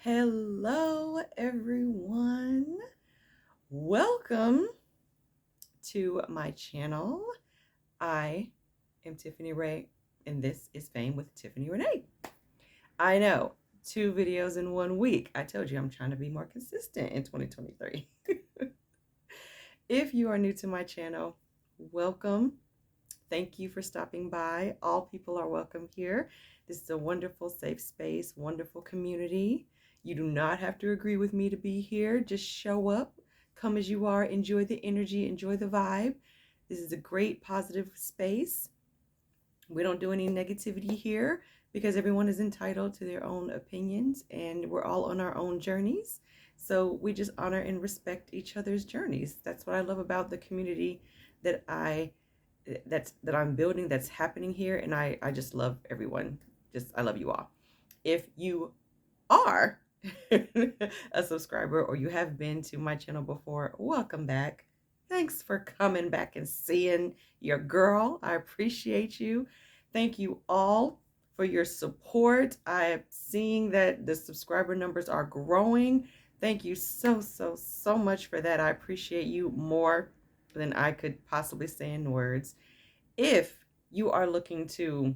Hello, everyone. Welcome to my channel. I am Tiffany Ray, and this is Fame with Tiffany Renee. I know, 2 videos in 1 week. I told you I'm trying to be more consistent in 2023. If you are new to my channel, welcome. Thank you for stopping by. All people are welcome here. This is a wonderful, safe space, wonderful community. You do not have to agree with me to be here. Just show up, come as you are, enjoy the energy, enjoy the vibe. This is a great, positive space. We don't do any negativity here because everyone is entitled to their own opinions and we're all on our own journeys. So we just honor and respect each other's journeys. That's what I love about the community that I'm building, that's happening here, and I just love everyone. I love you all. If you are a subscriber or you have been to my channel before, welcome back. Thanks for coming back and seeing your girl. I appreciate you. Thank you all for your support. I'm seeing that the subscriber numbers are growing. Thank you so much for that. I appreciate you more than I could possibly say in words. If you are looking to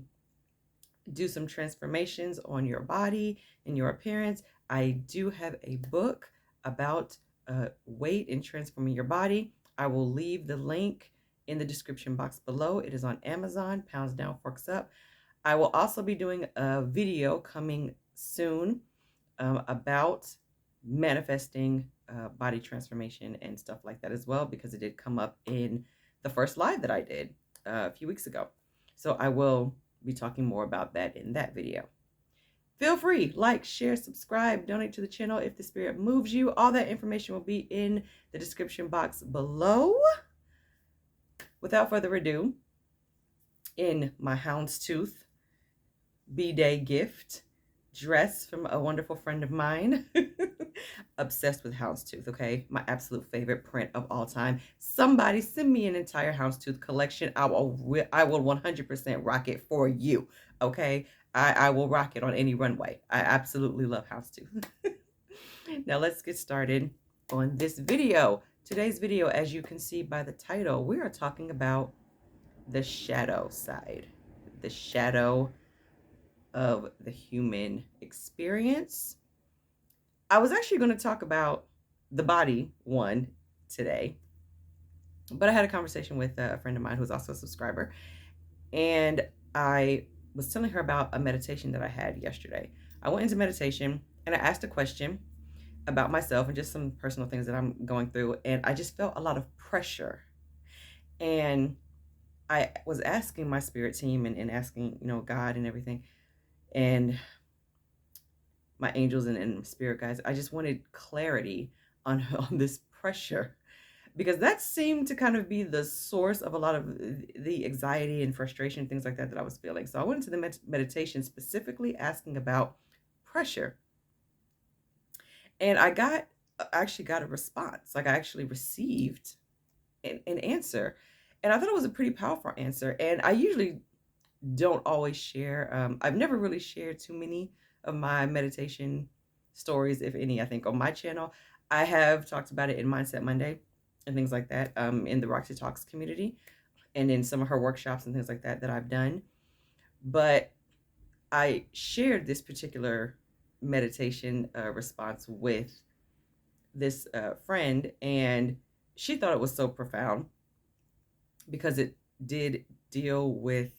do some transformations on your body and your appearance, I do have a book about weight and transforming your body. I will leave the link in the description box below. It is on Amazon, pounds down, forks up. I will also be doing a video coming soon about manifesting body transformation and stuff like that as well, because it did come up in the first live that I did a few weeks ago. So I will be talking more about that in that video. Feel free, like, share, subscribe, donate to the channel if the spirit moves you. All that information will be in the description box below. Without further ado, in my houndstooth B-Day gift dress from a wonderful friend of mine. Obsessed with houndstooth, okay? My absolute favorite print of all time. Somebody send me an entire houndstooth collection. I will 100% rock it for you, okay? I will rock it on any runway. I absolutely love houndstooth. Now let's get started on this video. Today's video, as you can see by the title, we are talking about the shadow side, the shadow of the human experience. I was actually going to talk about the body one today, but I had a conversation with a friend of mine who's also a subscriber, and I was telling her about a meditation that I had yesterday. I went into meditation and I asked a question about myself and just some personal things that I'm going through, and I just felt a lot of pressure. And I was asking my spirit team and asking, God and everything, and my angels and spirit guides. I just wanted clarity on this pressure, because that seemed to kind of be the source of a lot of the anxiety and frustration, things like that, that I was feeling. So I went into the meditation specifically asking about pressure. And I actually got a response. Like, I actually received an answer. And I thought it was a pretty powerful answer. And I usually don't always share. I've never really shared too many of my meditation stories, if any, I think, on my channel. I have talked about it in Mindset Monday and things like that, in the Roxy Talks community and in some of her workshops and things like that I've done. But I shared this particular meditation response with this friend, and she thought it was so profound because it did deal with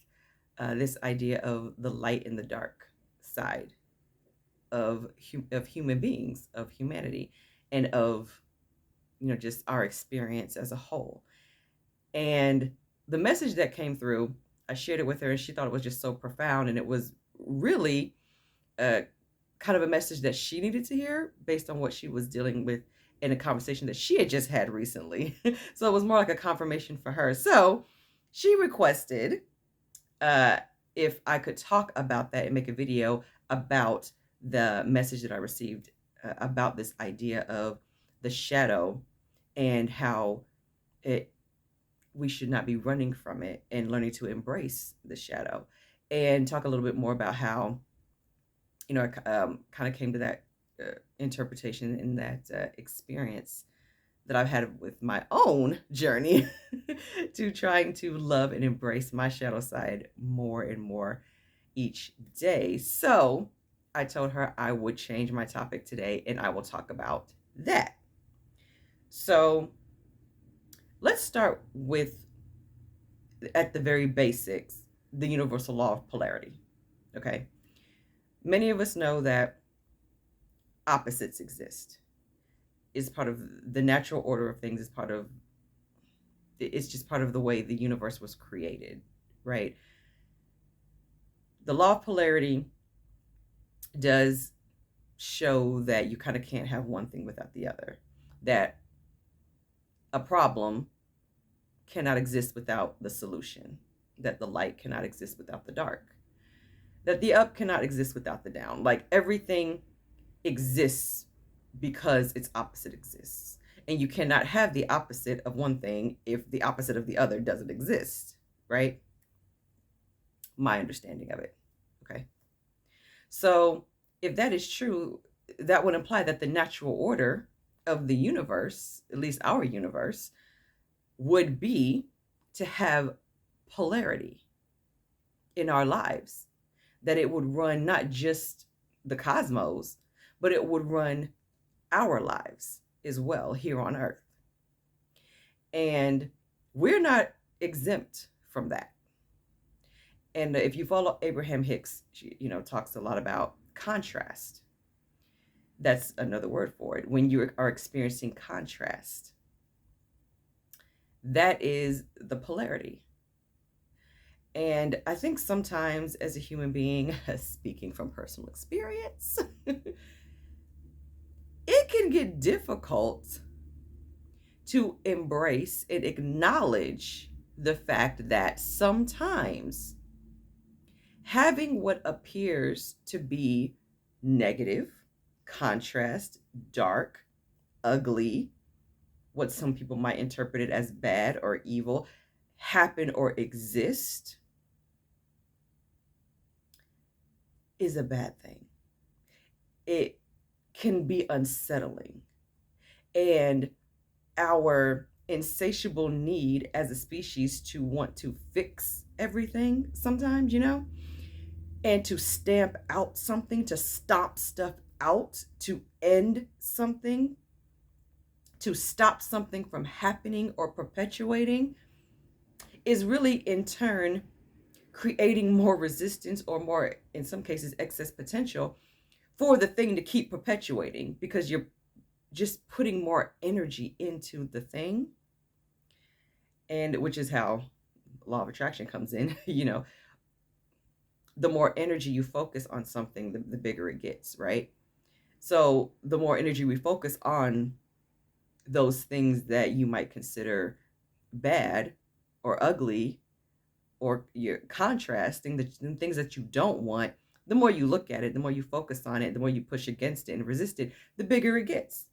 this idea of the light and the dark side of human beings, of humanity, and of just our experience as a whole. And the message that came through, I shared it with her, and she thought it was just so profound, and it was really kind of a message that she needed to hear based on what she was dealing with in a conversation that she had just had recently. So it was more like a confirmation for her. So she requested if I could talk about that and make a video about the message that I received about this idea of the shadow and how we should not be running from it and learning to embrace the shadow, and talk a little bit more about how, I kind of came to that interpretation and that experience that I've had with my own journey to trying to love and embrace my shadow side more and more each day. So I told her I would change my topic today and I will talk about that. So let's start with, at the very basics, the universal law of polarity. Okay. Many of us know that opposites exist. It's part of the natural order of things, it's just part of the way the universe was created, right? The law of polarity does show that you kind of can't have one thing without the other, that a problem cannot exist without the solution, that the light cannot exist without the dark, that the up cannot exist without the down. Like everything exists because its opposite exists. And you cannot have the opposite of one thing if the opposite of the other doesn't exist, right? My understanding of it. Okay. So if that is true, that would imply that the natural order of the universe, at least our universe, would be to have polarity in our lives, that it would run not just the cosmos, but it would run our lives as well here on earth. And we're not exempt from that. And if you follow Abraham Hicks, talks a lot about contrast. That's another word for it. When you are experiencing contrast, that is the polarity. And I think sometimes as a human being, speaking from personal experience, it can get difficult to embrace and acknowledge the fact that sometimes having what appears to be negative, contrast, dark, ugly, what some people might interpret it as bad or evil, happen or exist is a bad thing. It can be unsettling. And our insatiable need as a species to want to fix everything sometimes, and to stamp out something, to stop stuff out, to end something, to stop something from happening or perpetuating, is really in turn creating more resistance, or more, in some cases, excess potential for the thing to keep perpetuating, because you're just putting more energy into the thing. And which is how law of attraction comes in. The more energy you focus on something, the bigger it gets, right? So the more energy we focus on those things that you might consider bad or ugly, or you're contrasting, the things that you don't want, the more you look at it, the more you focus on it, the more you push against it and resist it, the bigger it gets,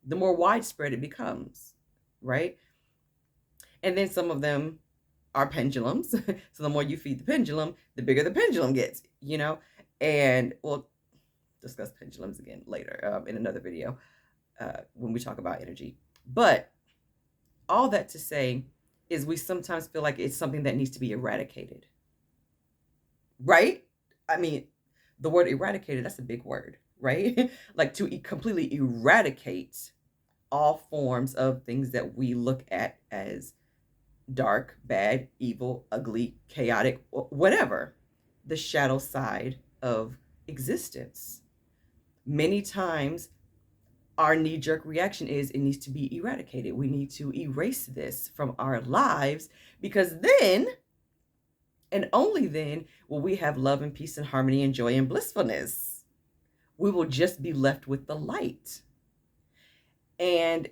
the more widespread it becomes, right? And then some of them are pendulums. So the more you feed the pendulum, the bigger the pendulum gets, and we'll discuss pendulums again later in another video when we talk about energy. But all that to say is we sometimes feel like it's something that needs to be eradicated, right? I mean, the word eradicated, that's a big word, right? Like to completely eradicate all forms of things that we look at as dark, bad, evil, ugly, chaotic, whatever, the shadow side of existence. Many times our knee-jerk reaction is it needs to be eradicated. We need to erase this from our lives, because then, and only then, will we have love and peace and harmony and joy and blissfulness. We will just be left with the light. And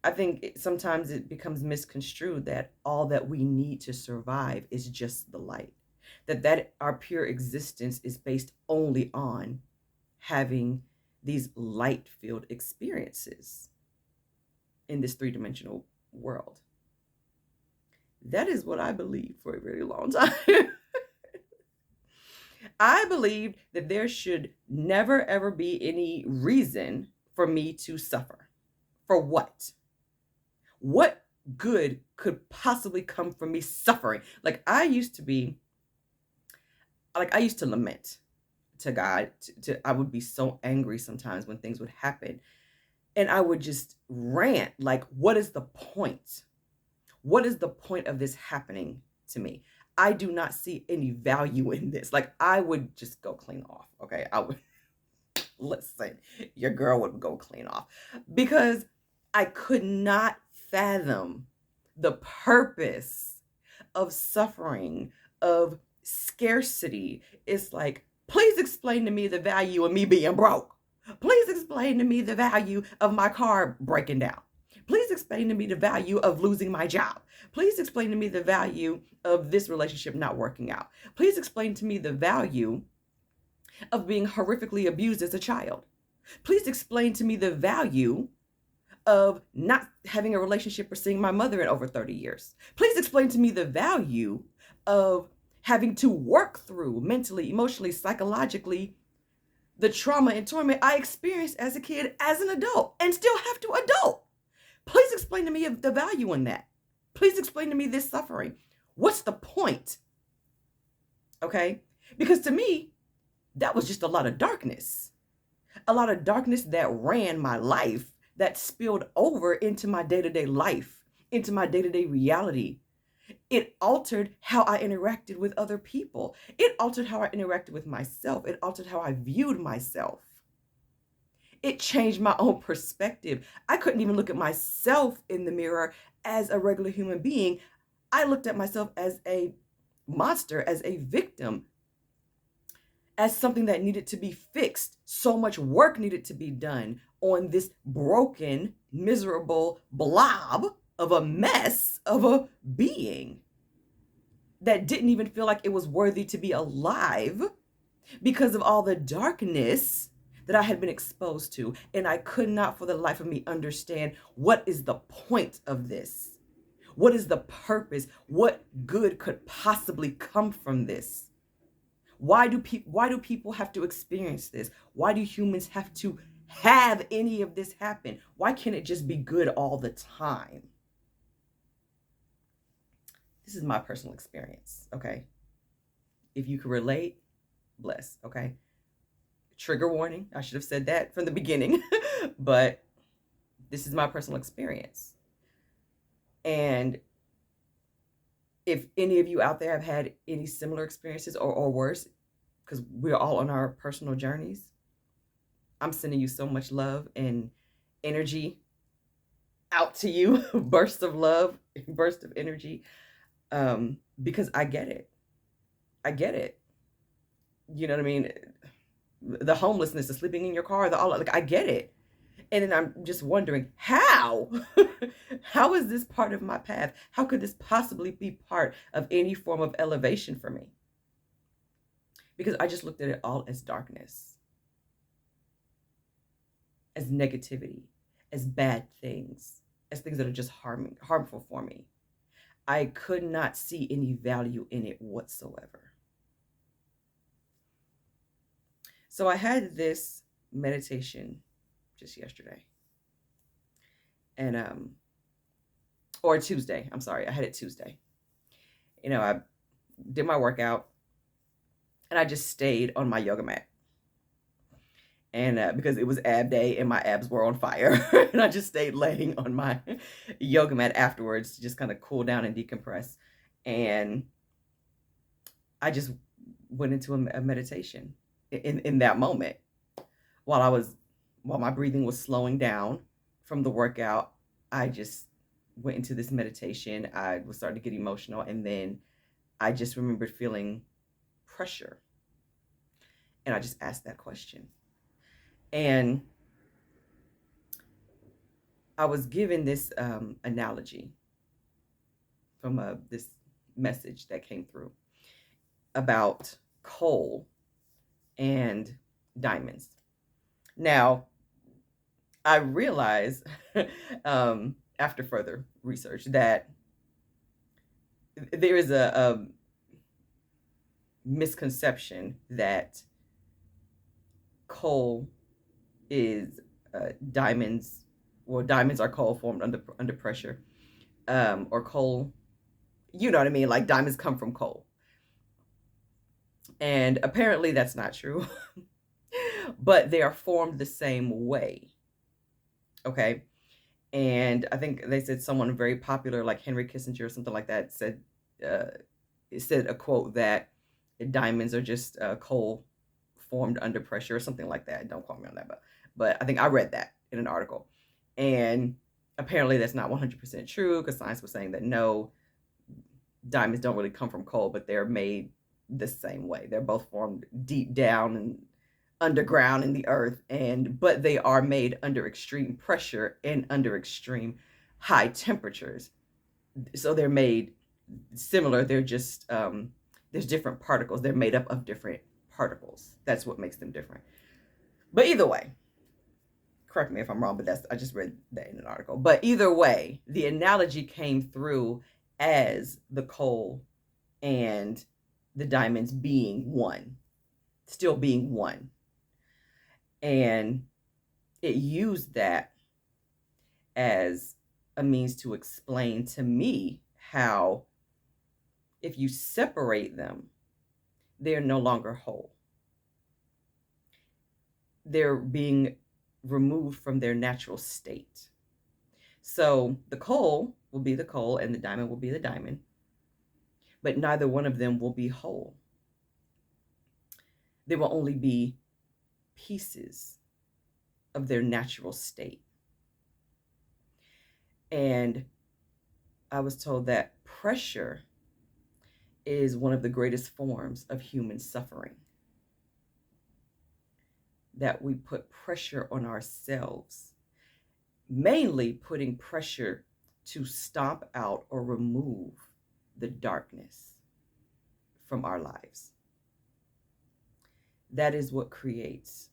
I think sometimes it becomes misconstrued that all that we need to survive is just the light. That our pure existence is based only on having these light-filled experiences in this three-dimensional world. That is what I believe for a very long time. I believed that there should never, ever be any reason for me to suffer. For what? What good could possibly come from me suffering? Like, I used to lament to God. I would be so angry sometimes when things would happen. And I would just rant, like, what is the point? What is the point of this happening to me? I do not see any value in this. Like, I would just go clean off. Okay. I would, listen, your girl would go clean off because I could not fathom the purpose of suffering, of scarcity. It's like, please explain to me the value of me being broke. Please explain to me the value of my car breaking down. Please explain to me the value of losing my job. Please explain to me the value of this relationship not working out. Please explain to me the value of being horrifically abused as a child. Please explain to me the value of not having a relationship or seeing my mother in over 30 years. Please explain to me the value of having to work through mentally, emotionally, psychologically, the trauma and torment I experienced as a kid, as an adult, and still have to adult. Please explain to me the value in that. Please explain to me this suffering. What's the point? Okay? Because to me, that was just a lot of darkness. A lot of darkness that ran my life, that spilled over into my day-to-day life, into my day-to-day reality. It altered how I interacted with other people. It altered how I interacted with myself. It altered how I viewed myself. It changed my own perspective. I couldn't even look at myself in the mirror as a regular human being. I looked at myself as a monster, as a victim, as something that needed to be fixed. So much work needed to be done on this broken, miserable blob of a mess of a being that didn't even feel like it was worthy to be alive because of all the darkness that I had been exposed to. And I could not for the life of me understand, what is the point of this? What is the purpose? What good could possibly come from this? Why do people have to experience this? Why do humans have to have any of this happen? Why can't it just be good all the time? This is my personal experience, okay? If you can relate, bless, okay? Trigger warning. I should have said that from the beginning, but this is my personal experience. And if any of you out there have had any similar experiences or worse, because we're all on our personal journeys, I'm sending you so much love and energy out to you, bursts of love, burst of energy, because I get it. I get it. You know what I mean? The homelessness, the sleeping in your car, I get it. And then I'm just wondering, how? How is this part of my path? How could this possibly be part of any form of elevation for me? Because I just looked at it all as darkness, as negativity, as bad things, as things that are just harmful for me. I could not see any value in it whatsoever. So I had this meditation just yesterday. And or Tuesday. I'm sorry, I had it Tuesday. I did my workout and I just stayed on my yoga mat. And because it was ab day and my abs were on fire, and I just stayed laying on my yoga mat afterwards to just kind of cool down and decompress. And I just went into a meditation in that moment while my breathing was slowing down from the workout. I just went into this meditation. I was starting to get emotional, and then I just remembered feeling pressure. And I just asked that question. And I was given this analogy from this message that came through about coal and diamonds. Now, I realized after further research that there is misconception that coal is diamonds. Well, diamonds are coal formed under pressure, or coal. You know what I mean? Like diamonds come from coal, and apparently that's not true. But they are formed the same way. Okay, and I think they said someone very popular, like Henry Kissinger or something like that, said uh, it said a quote that diamonds are just coal formed under pressure or something like that. Don't quote me on that, but I think I read that in an article, and apparently that's not 100% true, because science was saying that no, diamonds don't really come from coal, but they're made the same way. They're both formed deep down and underground in the earth, and but they are made under extreme pressure and under extreme high temperatures. So they're made similar. They're just there's different particles. They're made up of different particles. That's what makes them different. But either way, correct me if I'm wrong, but that's, I just read that in an article. But either way, the analogy came through as the coal and the diamonds being one, still being one. And it used that as a means to explain to me how if you separate them, they're no longer whole. They're being removed from their natural state. So the coal will be the coal and the diamond will be the diamond, but neither one of them will be whole. They will only be pieces of their natural state. And I was told that pressure is one of the greatest forms of human suffering. That we put pressure on ourselves, mainly putting pressure to stomp out or remove the darkness from our lives. That is what creates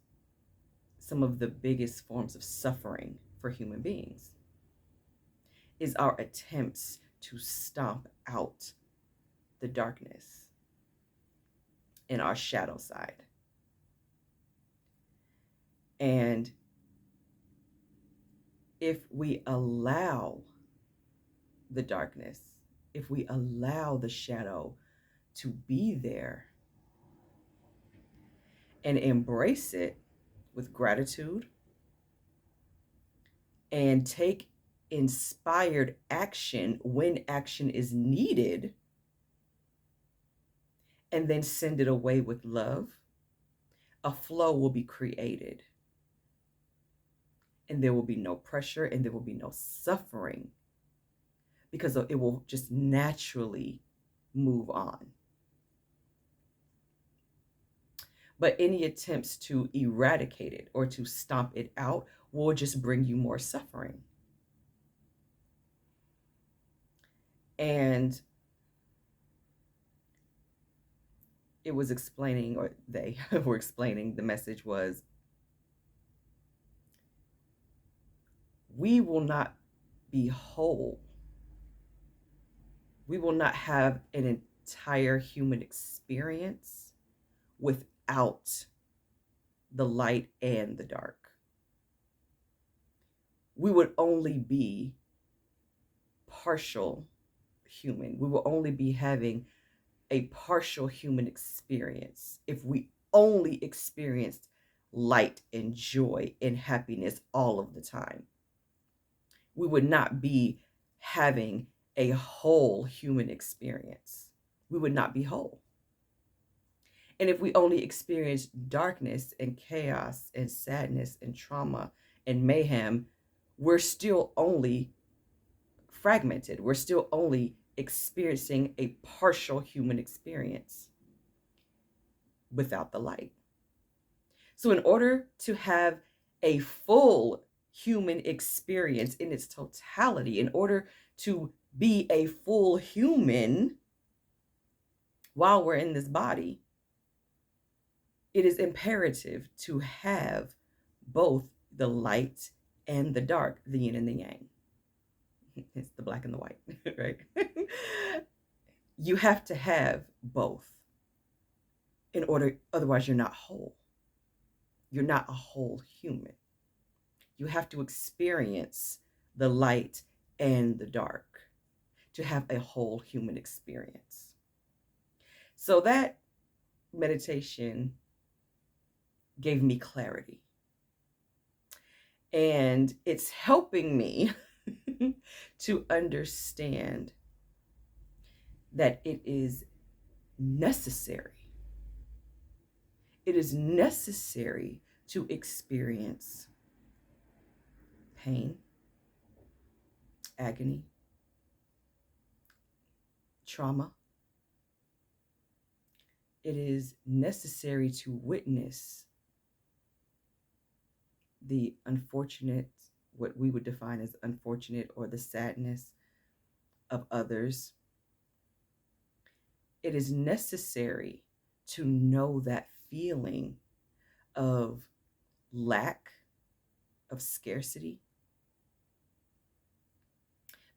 some of the biggest forms of suffering for human beings, is our attempts to stomp out the darkness in our shadow side. And if we allow the darkness, if we allow the shadow to be there and embrace it with gratitude and take inspired action when action is needed, and then send it away with love, a flow will be created. And there will be no pressure and there will be no suffering, because it will just naturally move on. But any attempts to eradicate it or to stomp it out will just bring you more suffering. And it was explaining, or they were explaining, the message was, we will not be whole. We will not have an entire human experience without the light and the dark. We would only be partial human. We will only be having a partial human experience if we only experienced light and joy and happiness all of the time. We would not be having a whole human experience. We would not be whole. And if we only experience darkness and chaos and sadness and trauma and mayhem, we're still only fragmented. We're still only experiencing a partial human experience without the light. So in order to have a full human experience in its totality, in order to be a full human while we're in this body, it is imperative to have both the light and the dark, the yin and the yang. It's the black and the white, right? You have to have both. otherwise you're not whole. You're not a whole human. You have to experience the light and the dark to have a whole human experience. So that meditation gave me clarity. And it's helping me to understand that it is necessary. It is necessary to experience pain, agony, trauma. It is necessary to witness the unfortunate, what we would define as unfortunate, or the sadness of others. It is necessary to know that feeling of lack, of scarcity.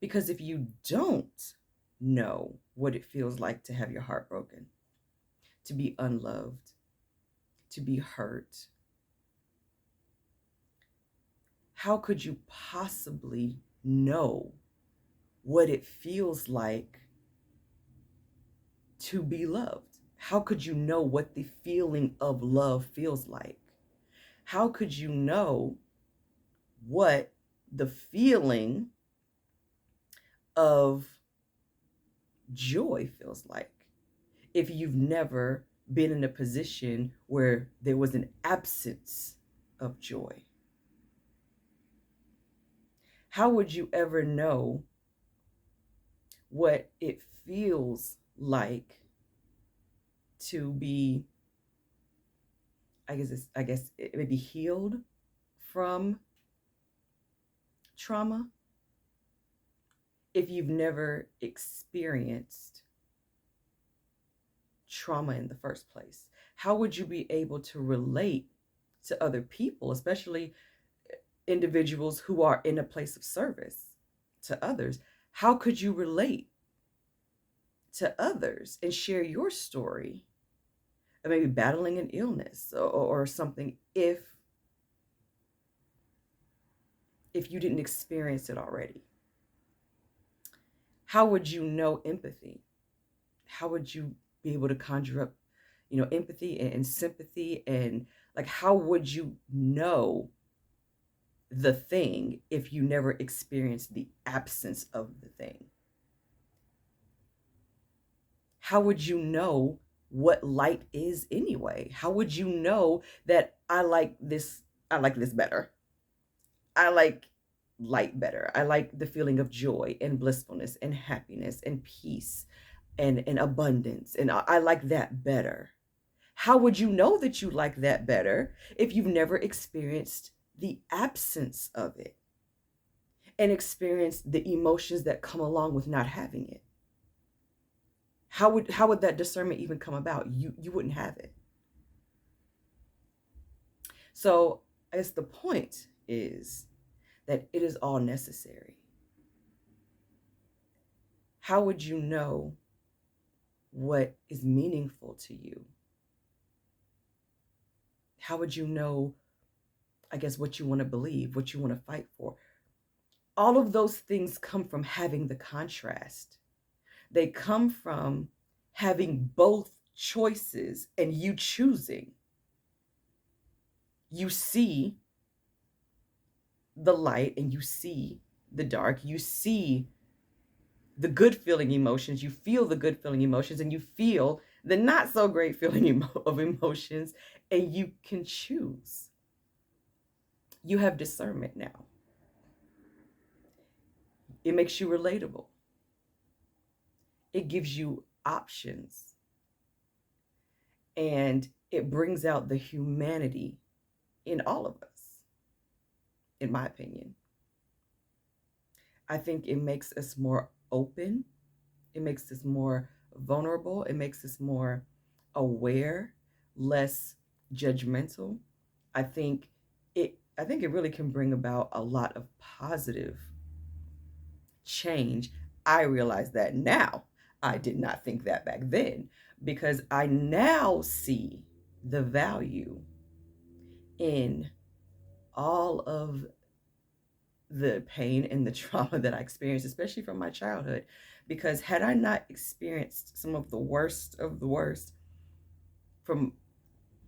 Because if you don't know what it feels like to have your heart broken, to be unloved, to be hurt, how could you possibly know what it feels like to be loved? How could you know what the feeling of love feels like? How could you know what the feeling of joy feels like if you've never been in a position where there was an absence of joy? How would you ever know what it feels like to be, I guess it may be healed from trauma, if you've never experienced trauma in the first place? How would you be able to relate to other people, especially individuals who are in a place of service to others? How could you relate to others and share your story of maybe battling an illness or something if you didn't experience it already? How would you know empathy? How would you be able to conjure up, empathy and sympathy? And like, how would you know the thing if you never experienced the absence of the thing? How would you know what light is anyway? How would you know that I like this better? I like light better. I like the feeling of joy and blissfulness and happiness and peace and abundance. And I like that better. How would you know that you like that better if you've never experienced the absence of it and experienced the emotions that come along with not having it? How would that discernment even come about? You wouldn't have it. So I guess the point is that it is all necessary. How would you know what is meaningful to you? How would you know, I guess, what you want to believe, what you want to fight for? All of those things come from having the contrast. They come from having both choices and you choosing. You see the light and you see the dark. You see the good feeling emotions. You feel the good feeling emotions, and you feel the not so great feeling of emotions, and you can choose. You have discernment now. It makes you relatable. It gives you options. And it brings out the humanity in all of us, in my opinion. I think it makes us more open. It makes us more vulnerable. It makes us more aware, less judgmental. I think it really can bring about a lot of positive change. I realize that now. I did not think that back then, because I now see the value in all of the pain and the trauma that I experienced, especially from my childhood. Because had I not experienced some of the worst from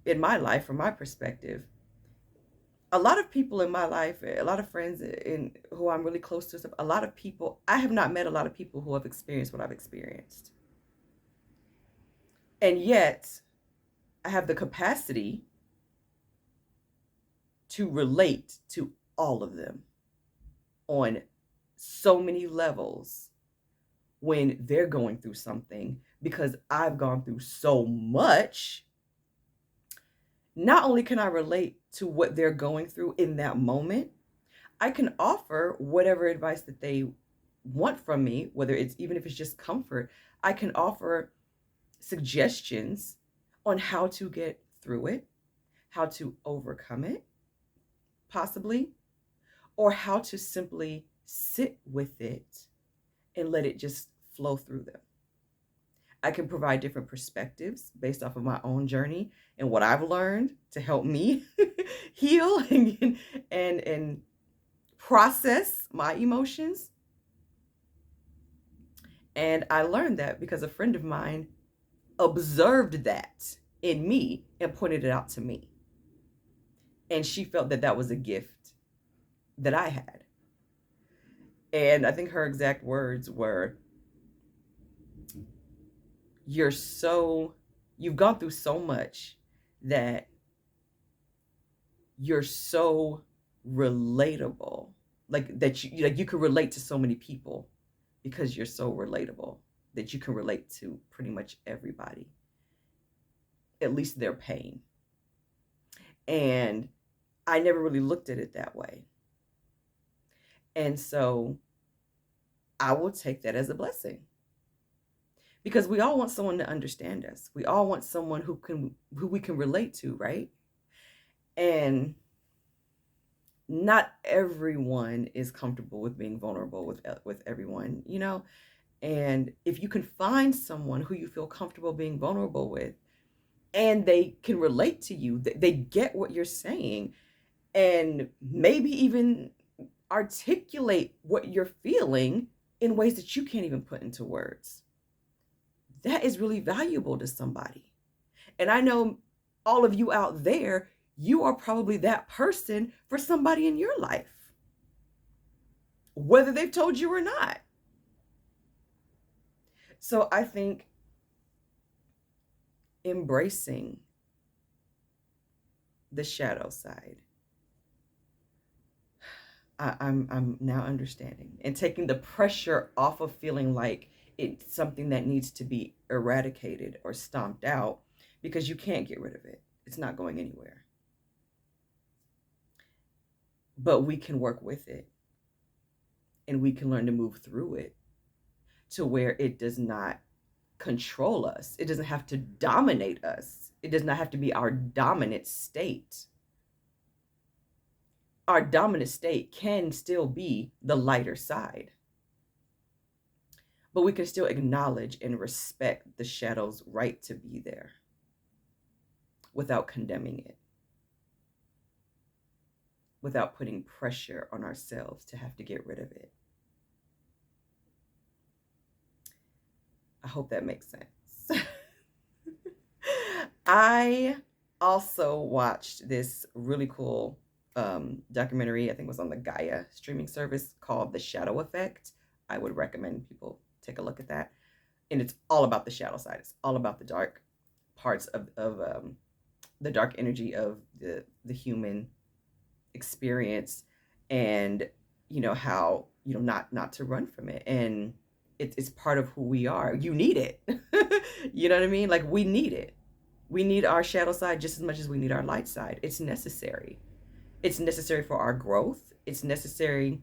in my life, from my perspective, a lot of people in my life, a lot of friends in who I'm really close to, a lot of people, I have not met a lot of people who have experienced what I've experienced. And yet, I have the capacity to relate to all of them on so many levels when they're going through something, because I've gone through so much. Not only can I relate to what they're going through in that moment, I can offer whatever advice that they want from me, whether it's even if it's just comfort. I can offer suggestions on how to get through it, how to overcome it, possibly, or how to simply sit with it and let it just flow through them. I can provide different perspectives based off of my own journey and what I've learned to help me heal and process my emotions. And I learned that because a friend of mine observed that in me and pointed it out to me. And she felt that that was a gift that I had. And I think her exact words were, you've gone through so much that you're so relatable, like that you can relate to so many people because you're so relatable that you can relate to pretty much everybody, at least their pain. And I never really looked at it that way. And so I will take that as a blessing, because we all want someone to understand us. We all want someone who we can relate to, right? And not everyone is comfortable with being vulnerable with everyone, you know? And if you can find someone who you feel comfortable being vulnerable with, and they can relate to you, they get what you're saying, and maybe even articulate what you're feeling in ways that you can't even put into words, that is really valuable to somebody. And I know all of you out there, you are probably that person for somebody in your life, whether they've told you or not. So I think embracing the shadow side, I'm now understanding and taking the pressure off of feeling like it's something that needs to be eradicated or stomped out, because you can't get rid of it. It's not going anywhere. But we can work with it, and we can learn to move through it to where it does not control us. It doesn't have to dominate us. It does not have to be our dominant state. Our dominant state can still be the lighter side, but we can still acknowledge and respect the shadow's right to be there without condemning it, without putting pressure on ourselves to have to get rid of it. I hope that makes sense. I also watched this really cool documentary, I think it was on the Gaia streaming service, called The Shadow Effect. I would recommend people take a look at that. And it's all about the shadow side. It's all about the dark parts of the dark energy of the human experience, and how not to run from it. And it's part of who we are. You need it. You know what I mean? Like, we need it. We need our shadow side just as much as we need our light side. It's necessary. It's necessary for our growth. It's necessary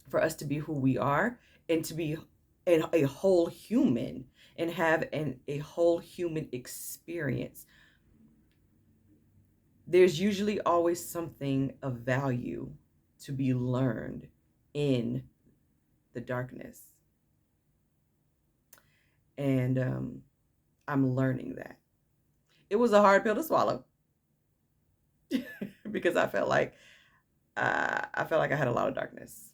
for us to be who we are, and to be a whole human, and have a whole human experience. There's usually always something of value to be learned in the darkness. And I'm learning that. It was a hard pill to swallow because I felt like I had a lot of darkness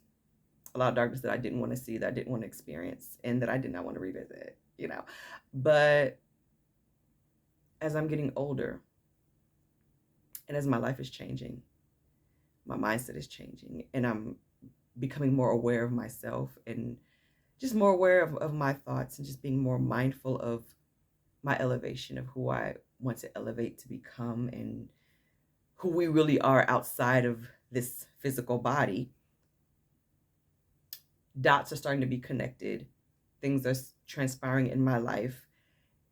that I didn't want to see, that I didn't want to experience, and that I did not want to revisit, you know. But as I'm getting older and as my life is changing, my mindset is changing, and I'm becoming more aware of myself and just more aware of my thoughts, and just being more mindful of my elevation, of who I want to elevate to become, and who we really are outside of this physical body. Dots are starting to be connected. Things are transpiring in my life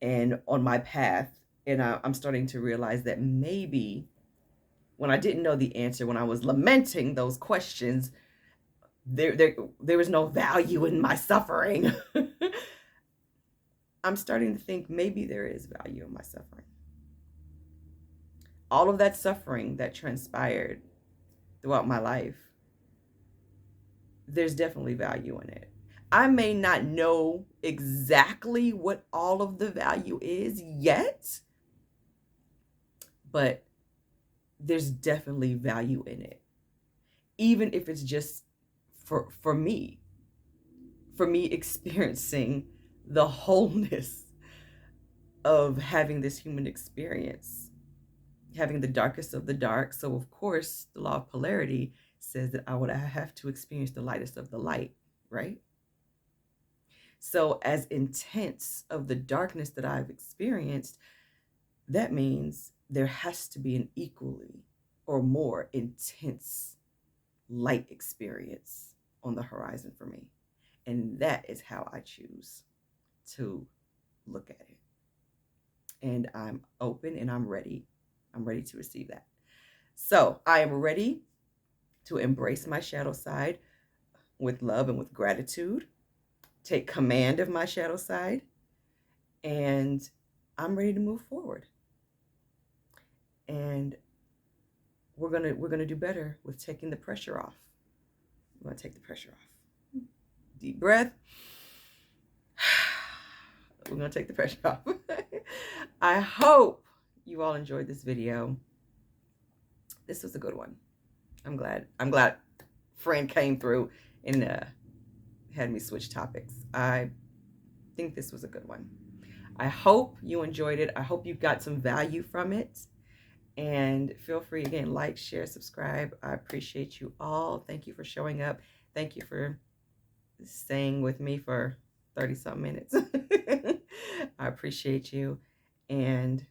and on my path. And I'm starting to realize that maybe when I didn't know the answer, when I was lamenting those questions, there was no value in my suffering. I'm starting to think maybe there is value in my suffering. All of that suffering that transpired throughout my life, there's definitely value in it. I may not know exactly what all of the value is yet, but there's definitely value in it. Even if it's just for me experiencing the wholeness of having this human experience, having the darkest of the dark. So of course, the law of polarity says that I have to experience the lightest of the light, right? So as intense of the darkness that I've experienced, that means there has to be an equally or more intense light experience on the horizon for me. And that is how I choose to look at it. And I'm open and I'm ready. I'm ready to receive that. So I am ready to embrace my shadow side with love and with gratitude, take command of my shadow side, and I'm ready to move forward. And we're gonna do better with taking the pressure off. I'm gonna take the pressure off. Deep breath. We're gonna take the pressure off. I hope you all enjoyed this video. This was a good one. I'm glad friend came through and had me switch topics. I think this was a good one. I hope you enjoyed it. I hope you got some value from it. And feel free, again, like, share, subscribe. I appreciate you all. Thank you for showing up. Thank you for staying with me for 30-something minutes. I appreciate you. And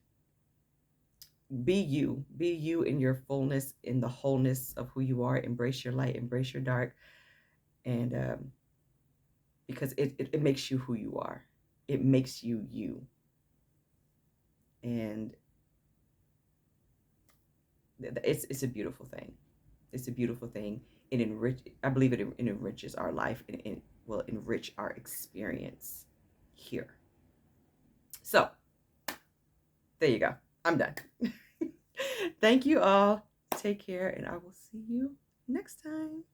be you in your fullness, in the wholeness of who you are. Embrace your light, embrace your dark. And because it makes you who you are. It makes you you. And it's a beautiful thing. It's a beautiful thing. I believe it enriches our life, and it will enrich our experience here. So there you go. I'm done. Thank you all. Take care, and I will see you next time.